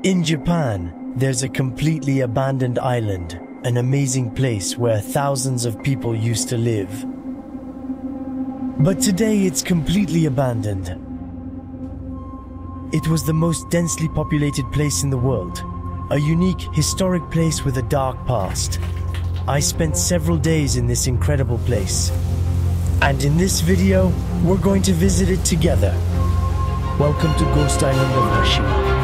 In Japan, there's a completely abandoned island, an amazing place where thousands of people used to live. But today it's completely abandoned. It was the most densely populated place in the world, a unique historic place with a dark past. I spent several days in this incredible place. And in this video, we're going to visit it together. Welcome to Ghost Island of Hashima.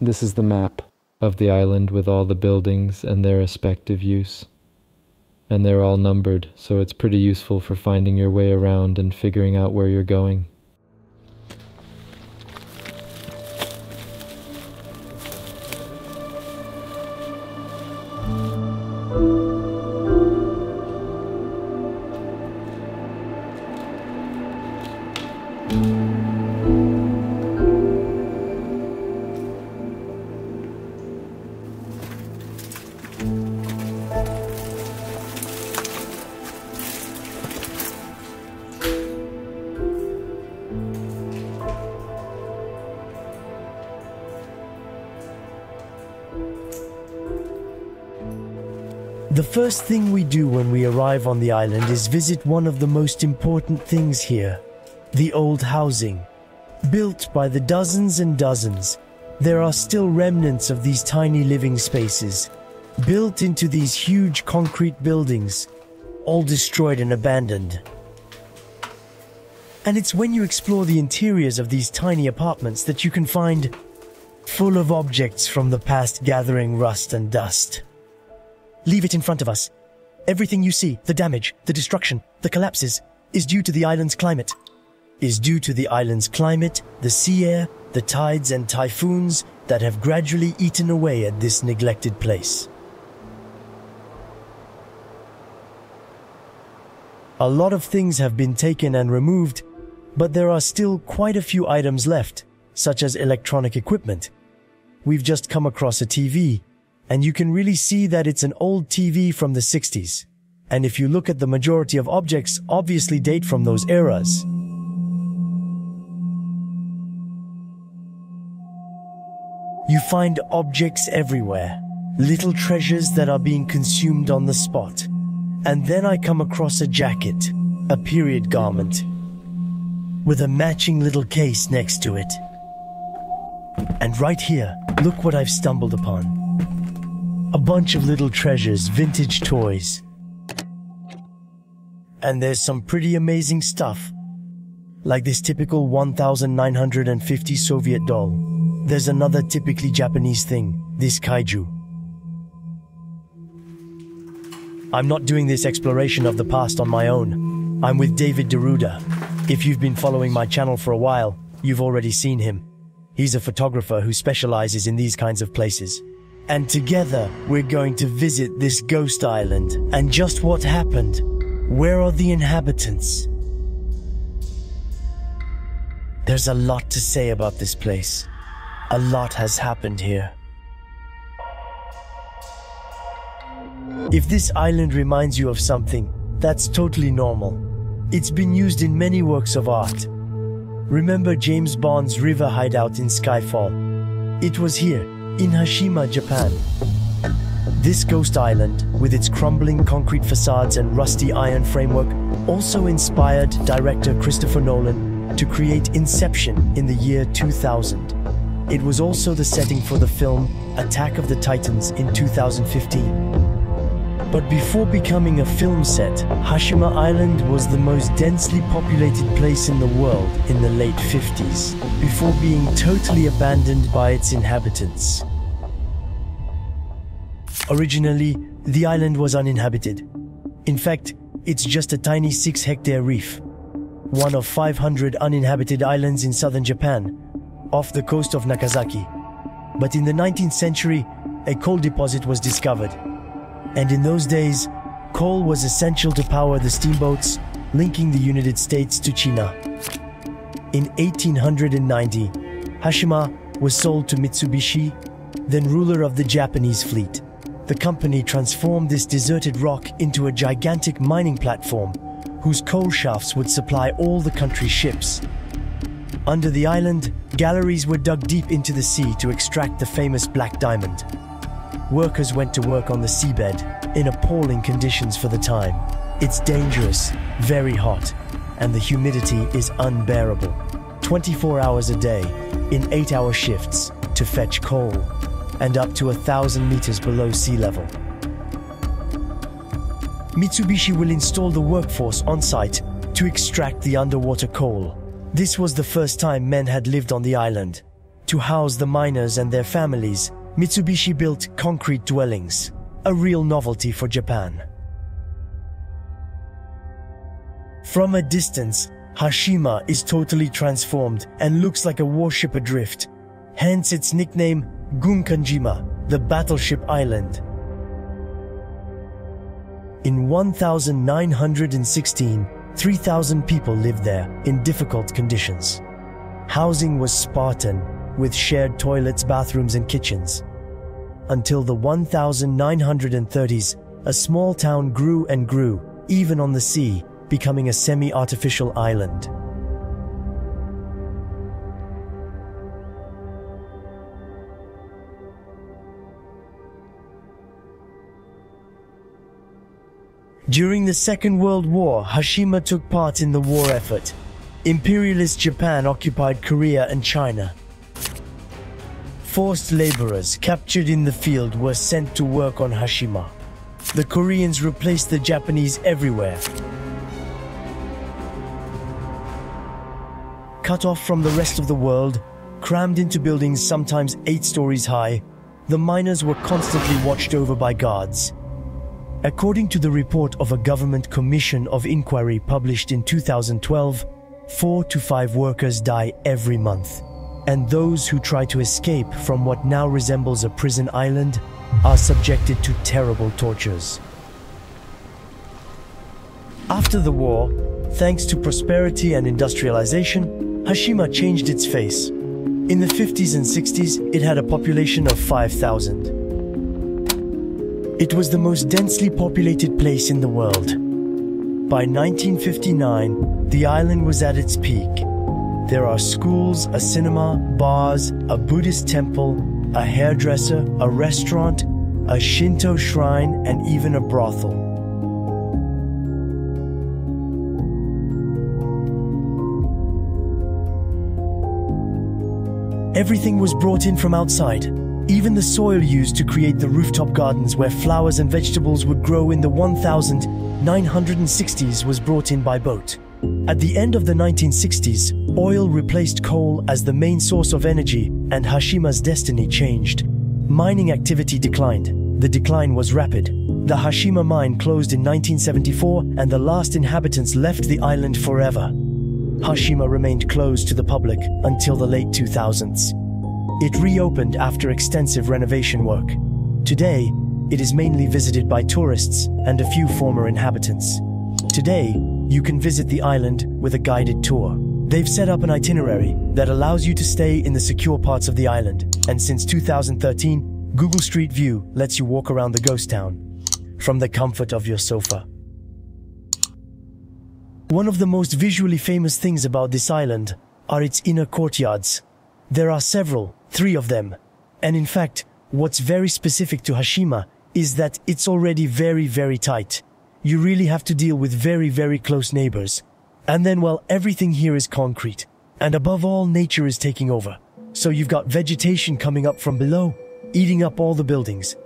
This is the map of the island with all the buildings and their respective use. And they're all numbered, so it's pretty useful for finding your way around and figuring out where you're going. The first thing we do when we arrive on the island is visit one of the most important things here, the old housing. Built by the dozens and dozens, there are still remnants of these tiny living spaces, built into these huge concrete buildings, all destroyed and abandoned. And it's when you explore the interiors of these tiny apartments that you can find full of objects from the past gathering rust and dust. Leave it in front of us. Everything you see, the damage, the destruction, the collapses, is due to the island's climate. Is due to the island's climate, the sea air, the tides and typhoons that have gradually eaten away at this neglected place. A lot of things have been taken and removed, but there are still quite a few items left, such as electronic equipment. We've just come across a TV, and you can really see that it's an old TV from the 60s. And if you look at the majority of objects, obviously date from those eras. You find objects everywhere, little treasures that are being consumed on the spot. And then I come across a jacket, a period garment, with a matching little case next to it. And right here, look what I've stumbled upon. A bunch of little treasures, vintage toys. And there's some pretty amazing stuff, like this typical 1950 Soviet doll. There's another typically Japanese thing, this kaiju. I'm not doing this exploration of the past on my own. I'm with David RUEDA. If you've been following my channel for a while, you've already seen him. He's a photographer who specializes in these kinds of places. And together, we're going to visit this ghost island. And just what happened? Where are the inhabitants? There's a lot to say about this place. A lot has happened here. If this island reminds you of something, that's totally normal. It's been used in many works of art. Remember James Bond's river hideout in Skyfall? It was here, in Hashima, Japan. This ghost island, with its crumbling concrete facades and rusty iron framework, also inspired director Christopher Nolan to create Inception in the year 2000. It was also the setting for the film Attack of the Titans in 2015. But before becoming a film set, Hashima Island was the most densely populated place in the world in the late 50s, before being totally abandoned by its inhabitants. Originally, the island was uninhabited. In fact, it's just a tiny 6-hectare reef, one of 500 uninhabited islands in southern Japan, off the coast of Nagasaki. But in the 19th century, a coal deposit was discovered. And in those days, coal was essential to power the steamboats linking the United States to China. In 1890, Hashima was sold to Mitsubishi, then ruler of the Japanese fleet. The company transformed this deserted rock into a gigantic mining platform whose coal shafts would supply all the country's ships. Under the island, galleries were dug deep into the sea to extract the famous black diamond. Workers went to work on the seabed in appalling conditions for the time. It's dangerous, very hot, and the humidity is unbearable. 24 hours a day, in 8-hour shifts, to fetch coal, and up to 1,000 meters below sea level. Mitsubishi will install the workforce on site to extract the underwater coal. This was the first time men had lived on the island. To house the miners and their families, Mitsubishi built concrete dwellings, a real novelty for Japan. From a distance, Hashima is totally transformed and looks like a warship adrift, hence its nickname Gunkanjima, the battleship island. In 1916, 3,000 people lived there in difficult conditions. Housing was Spartan, with shared toilets, bathrooms and kitchens. Until the 1930s, a small town grew and grew, even on the sea, becoming a semi-artificial island. During the Second World War, Hashima took part in the war effort. Imperialist Japan occupied Korea and China. Forced laborers captured in the field were sent to work on Hashima. The Koreans replaced the Japanese everywhere. Cut off from the rest of the world, crammed into buildings sometimes 8 stories high, the miners were constantly watched over by guards. According to the report of a government commission of inquiry published in 2012, 4 to 5 workers die every month. And those who try to escape from what now resembles a prison island are subjected to terrible tortures. After the war, thanks to prosperity and industrialization, Hashima changed its face. In the 50s and 60s, it had a population of 5,000. It was the most densely populated place in the world. By 1959, the island was at its peak. There are schools, a cinema, bars, a Buddhist temple, a hairdresser, a restaurant, a Shinto shrine, and even a brothel. Everything was brought in from outside. Even the soil used to create the rooftop gardens where flowers and vegetables would grow in the 1960s was brought in by boat. At the end of the 1960s, oil replaced coal as the main source of energy, and Hashima's destiny changed. Mining activity declined. The decline was rapid. The Hashima mine closed in 1974, and the last inhabitants left the island forever. Hashima remained closed to the public until the late 2000s. It reopened after extensive renovation work. Today, it is mainly visited by tourists and a few former inhabitants. Today, you can visit the island with a guided tour. They've set up an itinerary that allows you to stay in the secure parts of the island, and since 2013, Google Street View lets you walk around the ghost town from the comfort of your sofa. One of the most visually famous things about this island are its inner courtyards. There are several, 3 of them. And in fact, what's very specific to Hashima is that it's already very, very tight. You really have to deal with very, very close neighbors. And then, well, everything here is concrete. And above all, nature is taking over. So you've got vegetation coming up from below, eating up all the buildings.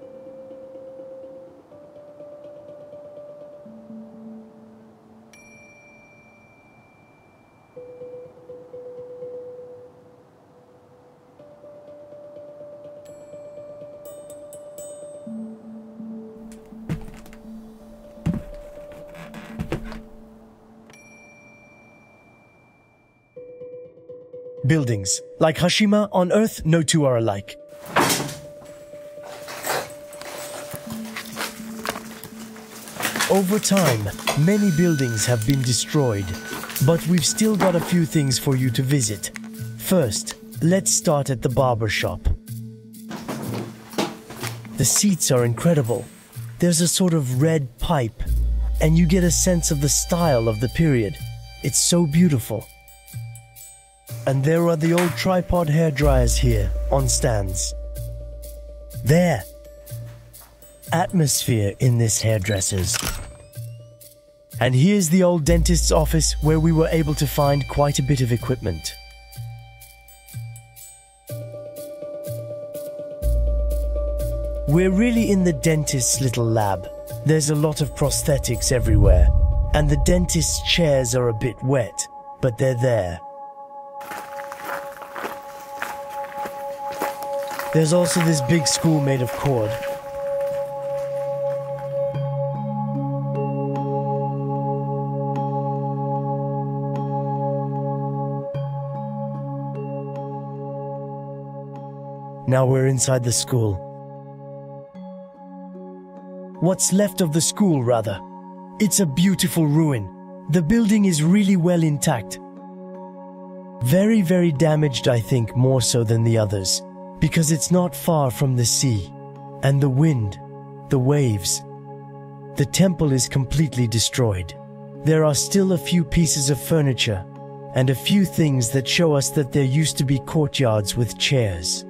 buildings. Like Hashima, on Earth, no two are alike. Over time, many buildings have been destroyed, but we've still got a few things for you to visit. First, let's start at the barber shop. The seats are incredible. There's a sort of red pipe, and you get a sense of the style of the period. It's so beautiful. And there are the old tripod hair dryers here, on stands. There. Atmosphere in this hairdresser's. And here's the old dentist's office where we were able to find quite a bit of equipment. We're really in the dentist's little lab. There's a lot of prosthetics everywhere, and the dentist's chairs are a bit wet, but they're there. There's also this big school made of cord. Now we're inside the school. What's left of the school, rather. It's a beautiful ruin. The building is really well intact. Very, very damaged, I think, more so than the others, because it's not far from the sea. And the wind, the waves. The temple is completely destroyed. There are still a few pieces of furniture, and a few things that show us that there used to be courtyards with chairs.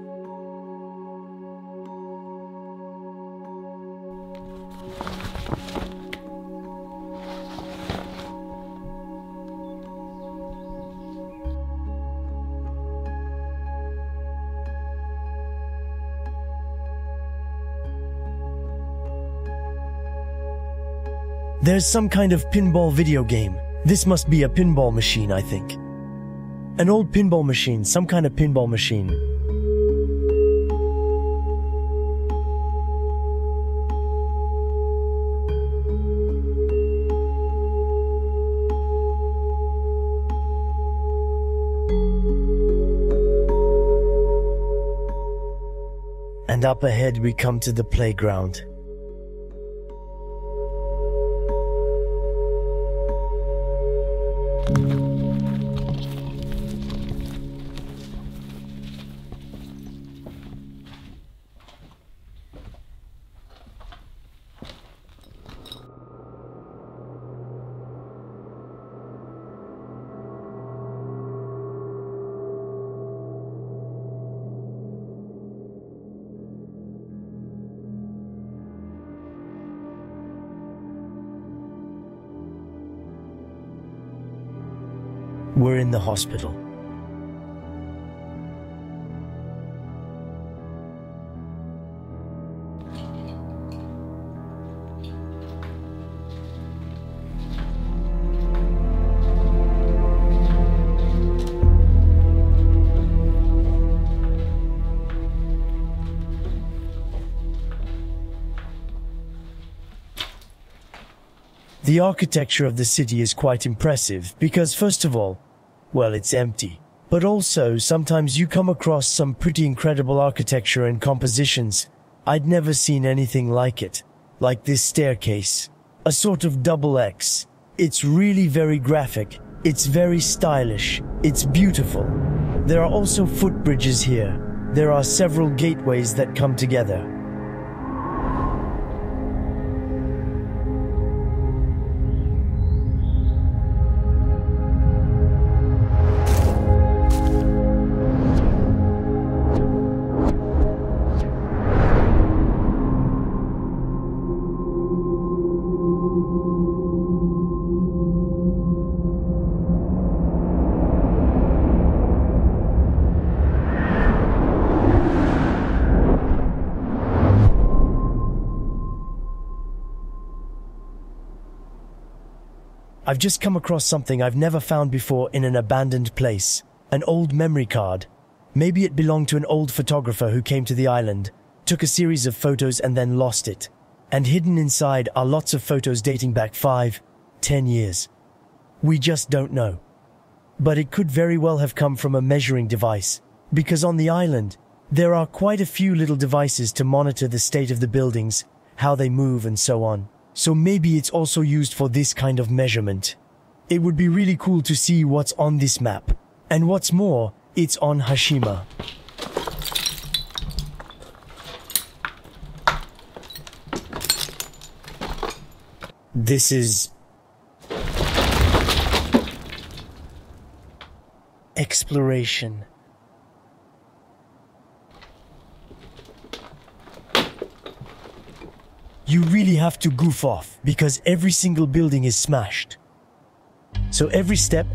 There's some kind of pinball video game. This must be a pinball machine, I think. An old pinball machine, some kind of pinball machine. And up ahead we come to the playground. We're in the hospital. The architecture of the city is quite impressive because, first of all, well, it's empty. But also, sometimes you come across some pretty incredible architecture and compositions. I'd never seen anything like it. Like this staircase. A sort of double X. It's really very graphic. It's very stylish. It's beautiful. There are also footbridges here. There are several gateways that come together. I've just come across something I've never found before in an abandoned place. An old memory card. Maybe it belonged to an old photographer who came to the island, took a series of photos and then lost it. And hidden inside are lots of photos dating back 5, 10 years. We just don't know. but it could very well have come from a measuring device, because on the island, there are quite a few little devices to monitor the state of the buildings, how they move and so on. So maybe it's also used for this kind of measurement. It would be really cool to see what's on this map. And what's more, it's on Hashima. This is exploration. You really have to goof off because every single building is smashed. So every step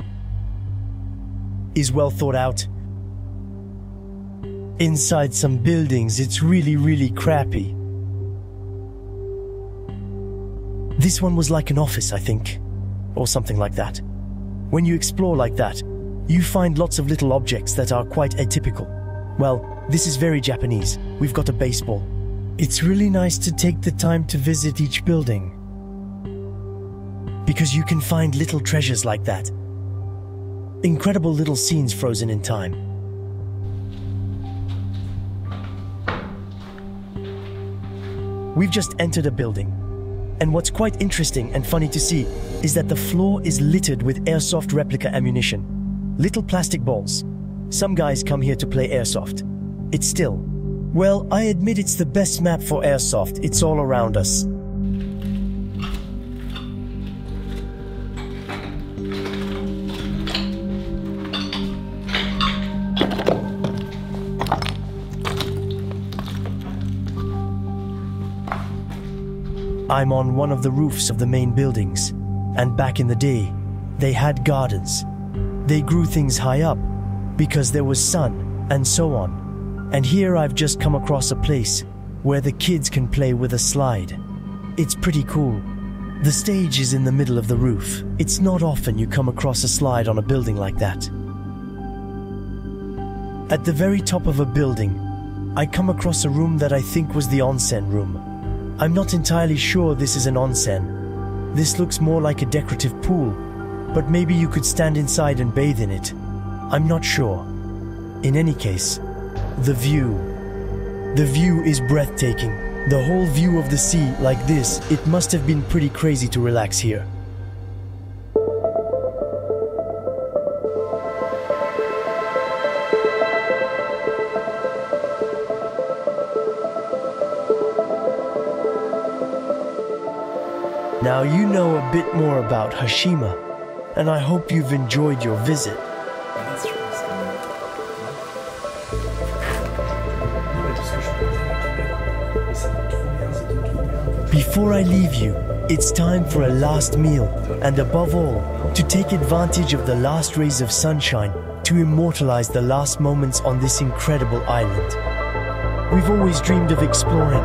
is well thought out. Inside some buildings, it's really crappy. This one was like an office, I think, or something like that. When you explore like that, you find lots of little objects that are quite atypical. Well, this is very Japanese. We've got a baseball. It's really nice to take the time to visit each building, because you can find little treasures like that. Incredible little scenes frozen in time. We've just entered a building. And what's quite interesting and funny to see is that the floor is littered with airsoft replica ammunition. Little plastic balls. Some guys come here to play airsoft. It's still. Well, I admit it's the best map for airsoft. It's all around us. I'm on one of the roofs of the main buildings, and back in the day, they had gardens. They grew things high up, because there was sun, and so on. And here I've just come across a place where the kids can play with a slide. It's pretty cool. The stage is in the middle of the roof. It's not often you come across a slide on a building like that. At the very top of a building, I come across a room that I think was the onsen room. I'm not entirely sure this is an onsen. This looks more like a decorative pool, but maybe you could stand inside and bathe in it. I'm not sure. In any case, the view. The view is breathtaking. The whole view of the sea like this, it must have been pretty crazy to relax here. Now you know a bit more about Hashima, and I hope you've enjoyed your visit. Before I leave you, it's time for a last meal, and above all, to take advantage of the last rays of sunshine to immortalize the last moments on this incredible island. We've always dreamed of exploring.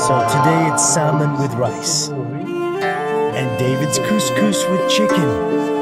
So today it's salmon with rice, and David's couscous with chicken.